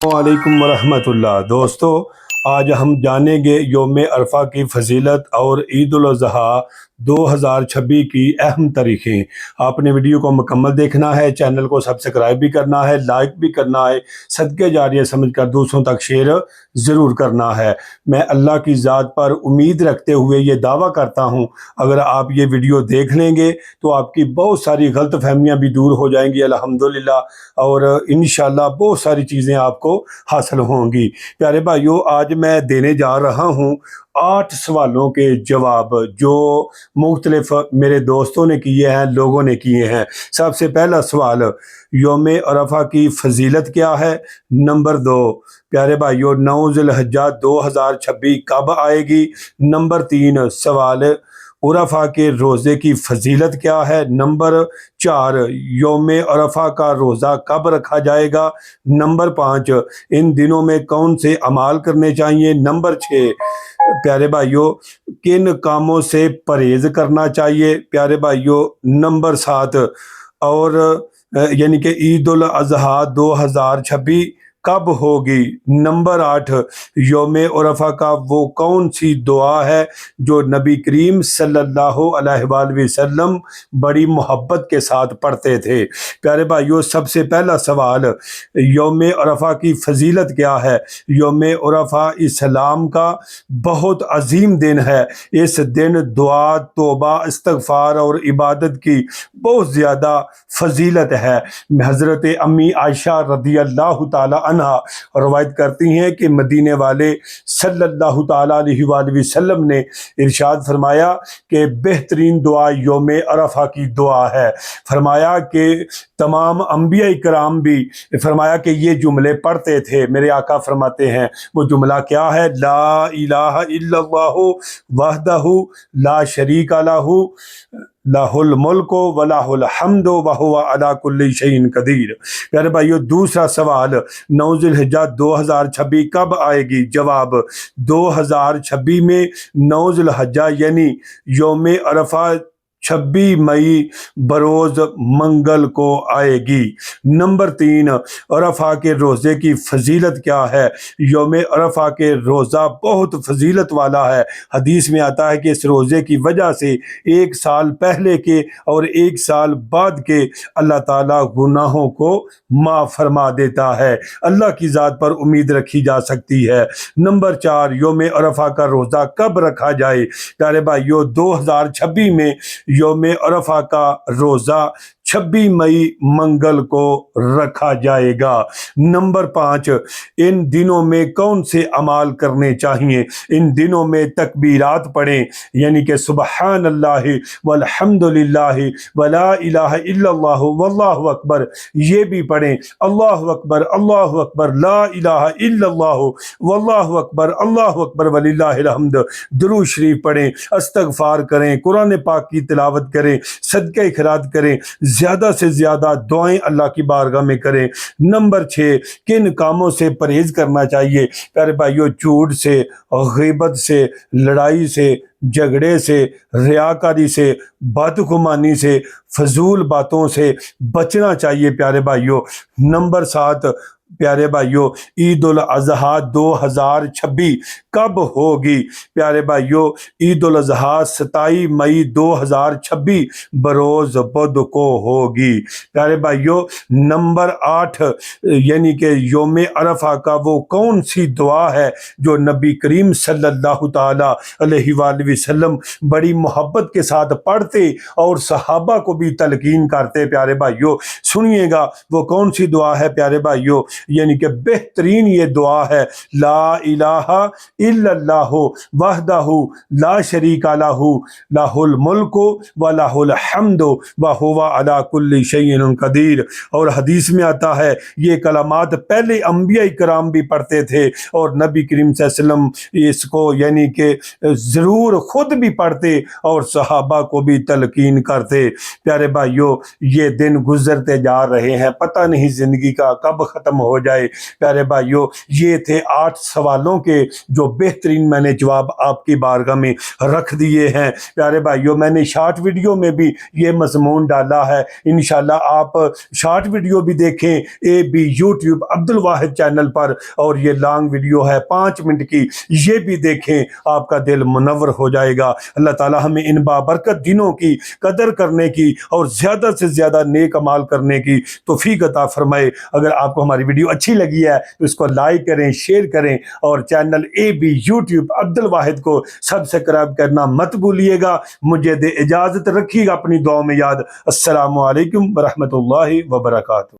وعلیکم ورحمۃ اللہ دوستو، آج ہم جانیں گے یوم عرفہ کی فضیلت اور عید الاضحیٰ 2026 کی اہم تاریخیں۔ آپ نے ویڈیو کو مکمل دیکھنا ہے، چینل کو سبسکرائب بھی کرنا ہے، لائک بھی کرنا ہے، صدقہ جاریہ سمجھ کر دوسروں تک شیئر ضرور کرنا ہے۔ میں اللہ کی ذات پر امید رکھتے ہوئے یہ دعویٰ کرتا ہوں، اگر آپ یہ ویڈیو دیکھ لیں گے تو آپ کی بہت ساری غلط فہمیاں بھی دور ہو جائیں گی الحمدللہ، اور انشاءاللہ بہت ساری چیزیں آپ کو حاصل ہوں گی۔ پیارے بھائیو، آج میں دینے جا رہا ہوں 8 سوالوں کے جواب جو مختلف میرے دوستوں نے کیے ہیں، لوگوں نے کیے ہیں۔ سب سے پہلا سوال، یوم عرفہ کی فضیلت کیا ہے؟ نمبر 2، پیارے بھائیو 9 ذی الحجہ 2026 کب آئے گی؟ نمبر 3 سوال، عرفہ کے روزے کی فضیلت کیا ہے؟ نمبر 4، یوم عرفہ کا روزہ کب رکھا جائے گا؟ نمبر 5، ان دنوں میں کون سے اعمال کرنے چاہیے؟ نمبر 6، پیارے بھائیو کن کاموں سے پرہیز کرنا چاہیے؟ پیارے بھائیو نمبر 7، اور یعنی کہ عید الاضحیٰ 2026 کب ہوگی؟ نمبر 8، یوم عرفہ کا وہ کون سی دعا ہے جو نبی کریم صلی اللہ علیہ وآلہ وسلم بڑی محبت کے ساتھ پڑھتے تھے؟ پیارے بھائیو، سب سے پہلا سوال، یوم عرفہ کی فضیلت کیا ہے؟ یوم عرفہ اسلام کا بہت عظیم دن ہے۔ اس دن دعا، توبہ، استغفار اور عبادت کی بہت زیادہ فضیلت ہے۔ حضرت امی عائشہ رضی اللہ تعالی عنہ روایت کرتی ہیں کہ مدینے والے صلی اللہ تعالی علیہ وآلہ وسلم نے ارشاد فرمایا کہ بہترین دعا یوم عرفہ کی دعا ہے۔ فرمایا کہ تمام انبیاء کرام بھی فرمایا کہ یہ جملے پڑھتے تھے۔ میرے آقا فرماتے ہیں وہ جملہ کیا ہے؟ لا الہ الا اللہ وحدہ لا شریک لہ لہ الملک و لہ الحمد وہو علی کل شیء قدیر۔ پیارے بھائیو، دوسرا سوال، 9 ذی الحجہ 2026 کب آئے گی؟ جواب، 2026 میں 9 ذی الحجہ یعنی یوم عرفہ 26 مئی بروز منگل کو آئے گی۔ نمبر 3، عرفہ کے روزے کی فضیلت کیا ہے؟ یوم عرفہ کے روزہ بہت فضیلت والا ہے۔ حدیث میں آتا ہے کہ اس روزے کی وجہ سے 1 سال پہلے کے اور 1 سال بعد کے اللہ تعالیٰ گناہوں کو معاف فرما دیتا ہے۔ اللہ کی ذات پر امید رکھی جا سکتی ہے۔ نمبر 4، یوم عرفہ کا روزہ کب رکھا جائے؟ پیارے بھائیو، 2026 میں یوم عرفہ کا روزہ 26 مئی منگل کو رکھا جائے گا۔ نمبر 5، ان دنوں میں کون سے اعمال کرنے چاہیے؟ ان دنوں میں تکبیرات پڑھیں، یعنی کہ سبحان اللہ والحمد للہ ولا الہ الا اللہ واللہ اکبر، یہ بھی پڑھیں۔ اللہ اکبر لا الہ الا اللہ واللہ اکبر وللہ الحمد، درود شریف پڑھیں، استغفار کریں، قرآن پاک کی تلاوت کریں، صدقہ خیرات کریں، زیادہ سے زیادہ دعائیں اللہ کی بارگاہ میں کریں۔ نمبر 6، کن کاموں سے پرہیز کرنا چاہیے؟ پیارے بھائیو، جھوٹ سے، غیبت سے، لڑائی سے، جھگڑے سے، ریاکاری سے، بدگمانی سے، فضول باتوں سے بچنا چاہیے پیارے بھائیو۔ نمبر 7، پیارے بھائیو عید الاضحیٰ 2026 کب ہوگی؟ پیارے بھائیو، عید الاضحیٰ 27 مئی 2026 بروز بدھ کو ہوگی۔ پیارے بھائیو، نمبر 8، یعنی کہ یوم عرفہ کا وہ کون سی دعا ہے جو نبی کریم صلی اللہ تعالی علیہ وآلہ وسلم بڑی محبت کے ساتھ پڑھتے اور صحابہ کو بھی تلقین کرتے؟ پیارے بھائیو سنیے گا، وہ کون سی دعا ہے پیارے بھائیو؟ یعنی کہ بہترین یہ دعا ہے، لا الہ الا اللہ وحدہ لا شریک لہ لہ الملک و لہ الحمد وہو علی کل شیء قدیر۔ اور حدیث میں آتا ہے یہ کلمات پہلے انبیاء کرام بھی پڑھتے تھے اور نبی کریم صلی اللہ علیہ وسلم اس کو یعنی کہ ضرور خود بھی پڑھتے اور صحابہ کو بھی تلقین کرتے۔ پیارے بھائیو، یہ دن گزرتے جا رہے ہیں، پتہ نہیں زندگی کا کب ختم ہو جائے۔ پیارے بھائیوں، یہ تھے 8 سوالوں کے جو بہترین میں نے جواب آپ کی بارگاہ میں رکھ دیے ہیں۔ پیارے بھائیوں، میں نے شارٹ ویڈیو میں بھی یہ مضمون ڈالا ہے، انشاءاللہ آپ شارٹ ویڈیو بھی دیکھیں اے بی یوٹیوب عبدالواحد چینل پر، اور یہ لانگ ویڈیو ہے 5 منٹ کی، یہ بھی دیکھیں، آپ کا دل منور ہو جائے گا۔ اللہ تعالی ہمیں ان بابرکت دنوں کی قدر کرنے کی اور زیادہ سے زیادہ نیک اعمال کرنے کی توفیق عطا فرمائے۔ اگر آپ کو ہماری ویڈیو اچھی لگی ہے تو اس کو لائک کریں، شیئر کریں، اور channel A B YouTube Abdul Wahid کو سبسکرائب کرنا مت بھولیے گا۔ مجھے دے اجازت، رکھیے گا اپنی دعاؤں میں یاد۔ السلام علیکم ورحمۃ اللہ وبرکاتہ۔